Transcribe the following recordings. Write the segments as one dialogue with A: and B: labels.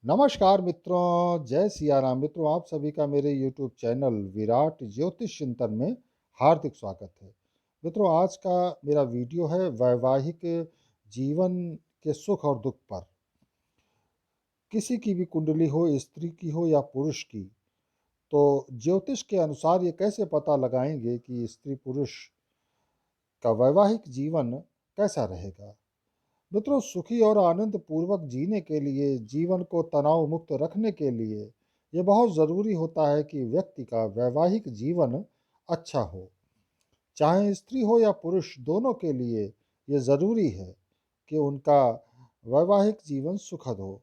A: नमस्कार मित्रों, जय सिया राम। मित्रों, आप सभी का मेरे YouTube चैनल विराट ज्योतिष चिंतन में हार्दिक स्वागत है। मित्रों, आज का मेरा वीडियो है वैवाहिक जीवन के सुख और दुख पर। किसी की भी कुंडली हो, स्त्री की हो या पुरुष की, तो ज्योतिष के अनुसार ये कैसे पता लगाएंगे कि स्त्री पुरुष का वैवाहिक जीवन कैसा रहेगा। मित्रों, सुखी और आनंद पूर्वक जीने के लिए, जीवन को तनाव मुक्त रखने के लिए ये बहुत ज़रूरी होता है कि व्यक्ति का वैवाहिक जीवन अच्छा हो। चाहे स्त्री हो या पुरुष, दोनों के लिए ये ज़रूरी है कि उनका वैवाहिक जीवन सुखद हो।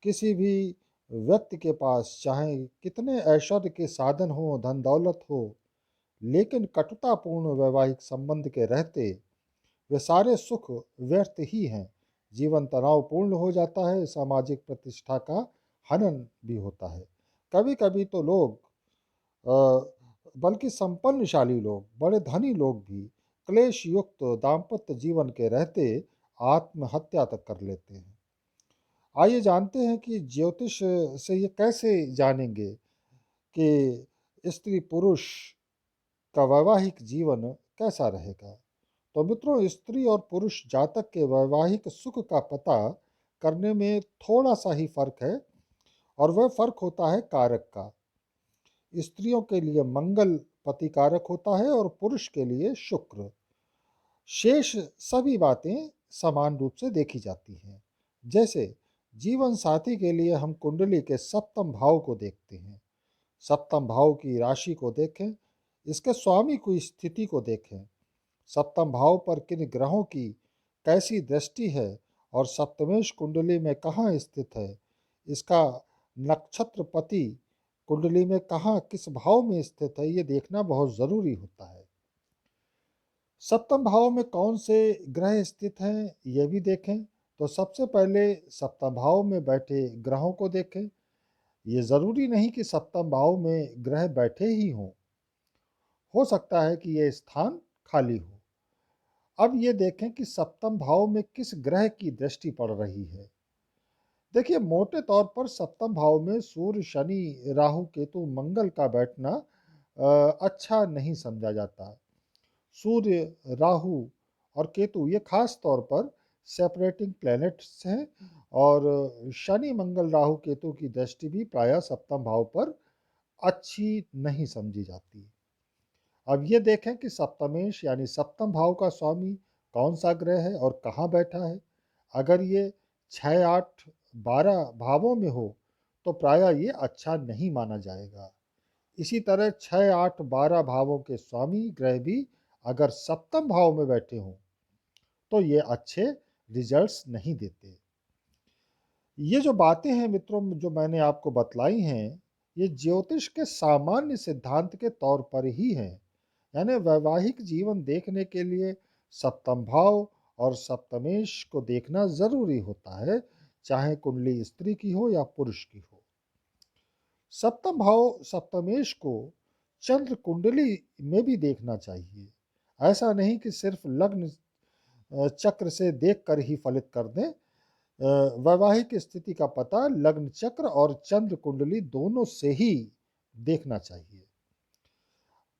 A: किसी भी व्यक्ति के पास चाहे कितने ऐश्वर्य के साधन हो, धन दौलत हो, लेकिन कटुतापूर्ण वैवाहिक संबंध के रहते वे सारे सुख व्यर्थ ही हैं। जीवन तनावपूर्ण हो जाता है, सामाजिक प्रतिष्ठा का हनन भी होता है। कभी कभी तो लोग बल्कि संपन्नशाली लोग, बड़े धनी लोग भी क्लेश युक्त दाम्पत्य जीवन के रहते आत्महत्या तक कर लेते हैं। आइए जानते हैं कि ज्योतिष से ये कैसे जानेंगे कि स्त्री पुरुष का वैवाहिक जीवन कैसा रहेगा। तो मित्रों, स्त्री और पुरुष जातक के वैवाहिक सुख का पता करने में थोड़ा सा ही फर्क है, और वह फर्क होता है कारक का। स्त्रियों के लिए मंगल पति कारक होता है और पुरुष के लिए शुक्र। शेष सभी बातें समान रूप से देखी जाती हैं। जैसे जीवन साथी के लिए हम कुंडली के सप्तम भाव को देखते हैं। सप्तम भाव की राशि को देखें, इसके स्वामी की स्थिति को देखें, सप्तम भाव पर किन ग्रहों की कैसी दृष्टि है और सप्तमेश कुंडली में कहाँ स्थित है, इसका नक्षत्रपति कुंडली में कहाँ किस भाव में स्थित है, ये देखना बहुत ज़रूरी होता है। सप्तम भाव में कौन से ग्रह स्थित हैं ये भी देखें। तो सबसे पहले सप्तम भाव में बैठे ग्रहों को देखें। ये ज़रूरी नहीं कि सप्तम भाव में ग्रह बैठे ही हों, हो सकता है कि ये स्थान खाली हो। अब ये देखें कि सप्तम भाव में किस ग्रह की दृष्टि पड़ रही है। देखिए, मोटे तौर पर सप्तम भाव में सूर्य, शनि, राहु, केतु, मंगल का बैठना अच्छा नहीं समझा जाता। सूर्य, राहु और केतु ये खास तौर पर सेपरेटिंग प्लैनेट्स हैं, और शनि, मंगल, राहु, केतु की दृष्टि भी प्रायः सप्तम भाव पर अच्छी नहीं समझी जाती। अब ये देखें कि सप्तमेश यानी सप्तम भाव का स्वामी कौन सा ग्रह है और कहाँ बैठा है। अगर ये 6, 8, 12 भावों में हो तो प्रायः ये अच्छा नहीं माना जाएगा। इसी तरह 6, 8, 12 भावों के स्वामी ग्रह भी अगर सप्तम भाव में बैठे हों तो ये अच्छे रिजल्ट्स नहीं देते। ये जो बातें हैं मित्रों, जो मैंने आपको बतलाई हैं, ये ज्योतिष के सामान्य सिद्धांत के तौर पर ही हैं। यानी वैवाहिक जीवन देखने के लिए सप्तम भाव और सप्तमेश को देखना जरूरी होता है, चाहे कुंडली स्त्री की हो या पुरुष की हो। सप्तम भाव सप्तमेश को चंद्र कुंडली में भी देखना चाहिए। ऐसा नहीं कि सिर्फ लग्न चक्र से देखकर ही फलित कर दें। वैवाहिक स्थिति का पता लग्न चक्र और चंद्र कुंडली दोनों से ही देखना चाहिए।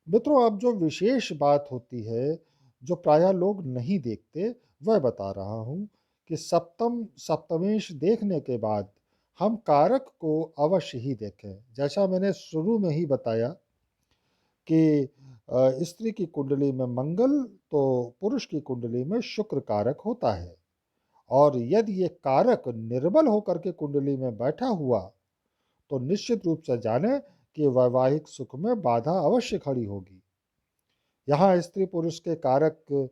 A: मित्रों, अब जो विशेष बात होती है, जो प्रायः लोग नहीं देखते, वह बता रहा हूँ कि सप्तमेश देखने के बाद हम कारक को अवश्य ही देखें। जैसा मैंने शुरू में ही बताया कि स्त्री की कुंडली में मंगल तो पुरुष की कुंडली में शुक्र कारक होता है, और यदि ये कारक निर्बल होकर के कुंडली में बैठा हुआ तो निश्चित रूप से जाने कि वैवाहिक सुख में बाधा अवश्य खड़ी होगी। यहाँ स्त्री पुरुष के कारक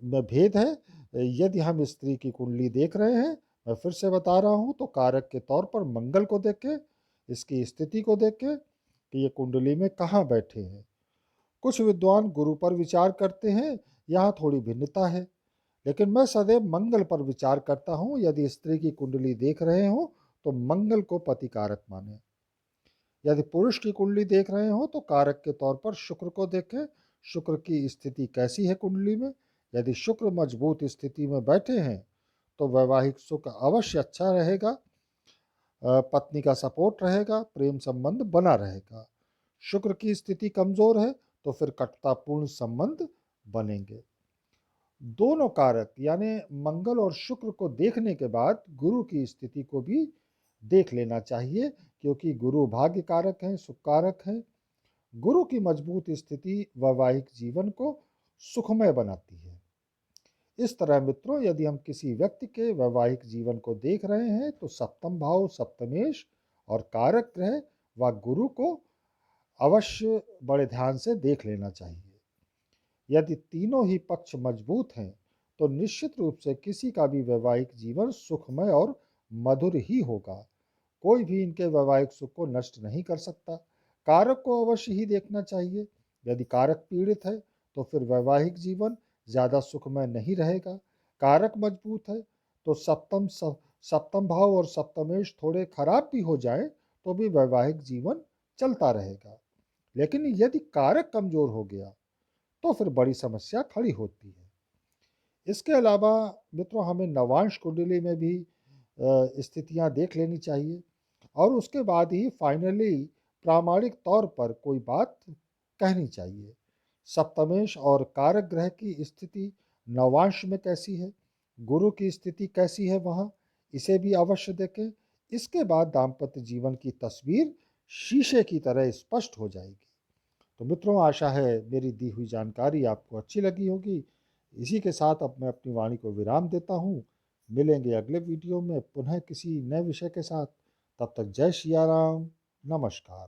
A: में भेद है। यदि हम स्त्री की कुंडली देख रहे हैं, मैं फिर से बता रहा हूँ, तो कारक के तौर पर मंगल को देखें, इसकी स्थिति को देखें कि ये कुंडली में कहाँ बैठे हैं। कुछ विद्वान गुरु पर विचार करते हैं, यहाँ थोड़ी भिन्नता है, लेकिन मैं सदैव मंगल पर विचार करता हूँ। यदि स्त्री की कुंडली देख रहे हो तो मंगल को पति कारक माने। यदि पुरुष की कुंडली देख रहे हो तो कारक के तौर पर शुक्र को देखें। शुक्र की स्थिति कैसी है कुंडली में। यदि शुक्र मजबूत स्थिति में बैठे हैं तो वैवाहिक सुख अवश्य अच्छा रहेगा। पत्नी का सपोर्ट रहेगा, प्रेम संबंध बना रहेगा। शुक्र की स्थिति कमजोर है तो फिर कटुतापूर्ण संबंध बनेंगे। दोनों कारक यानी मंगल और शुक्र को देखने के बाद गुरु की स्थिति को भी देख लेना चाहिए, क्योंकि गुरु भाग्य कारक हैं, सुख कारक हैं। गुरु की मजबूत स्थिति वैवाहिक जीवन को सुखमय बनाती है। इस तरह मित्रों, यदि हम किसी व्यक्ति के वैवाहिक जीवन को देख रहे हैं तो सप्तम भाव, सप्तमेश और कारक ग्रह व गुरु को अवश्य बड़े ध्यान से देख लेना चाहिए। यदि तीनों ही पक्ष मजबूत हैं तो निश्चित रूप से किसी का भी वैवाहिक जीवन सुखमय और मधुर ही होगा। कोई भी इनके वैवाहिक सुख को नष्ट नहीं कर सकता। कारक को अवश्य ही देखना चाहिए। यदि कारक पीड़ित है तो फिर वैवाहिक जीवन ज़्यादा सुखमय नहीं रहेगा। कारक मजबूत है तो सप्तम भाव और सप्तमेश थोड़े खराब भी हो जाए तो भी वैवाहिक जीवन चलता रहेगा। लेकिन यदि कारक कमजोर हो गया तो फिर बड़ी समस्या खड़ी होती है। इसके अलावा मित्रों, हमें नवांश कुंडली में भी स्थितियां देख लेनी चाहिए और उसके बाद ही फाइनली प्रामाणिक तौर पर कोई बात कहनी चाहिए। सप्तमेश और कारक ग्रह की स्थिति नवांश में कैसी है, गुरु की स्थिति कैसी है वहाँ, इसे भी अवश्य देखें। इसके बाद दाम्पत्य जीवन की तस्वीर शीशे की तरह स्पष्ट हो जाएगी। तो मित्रों, आशा है मेरी दी हुई जानकारी आपको अच्छी लगी होगी। इसी के साथ अब मैं अपनी वाणी को विराम देता हूँ। मिलेंगे अगले वीडियो में पुनः किसी नए विषय के साथ। तब तक जय सिया राम, नमस्कार।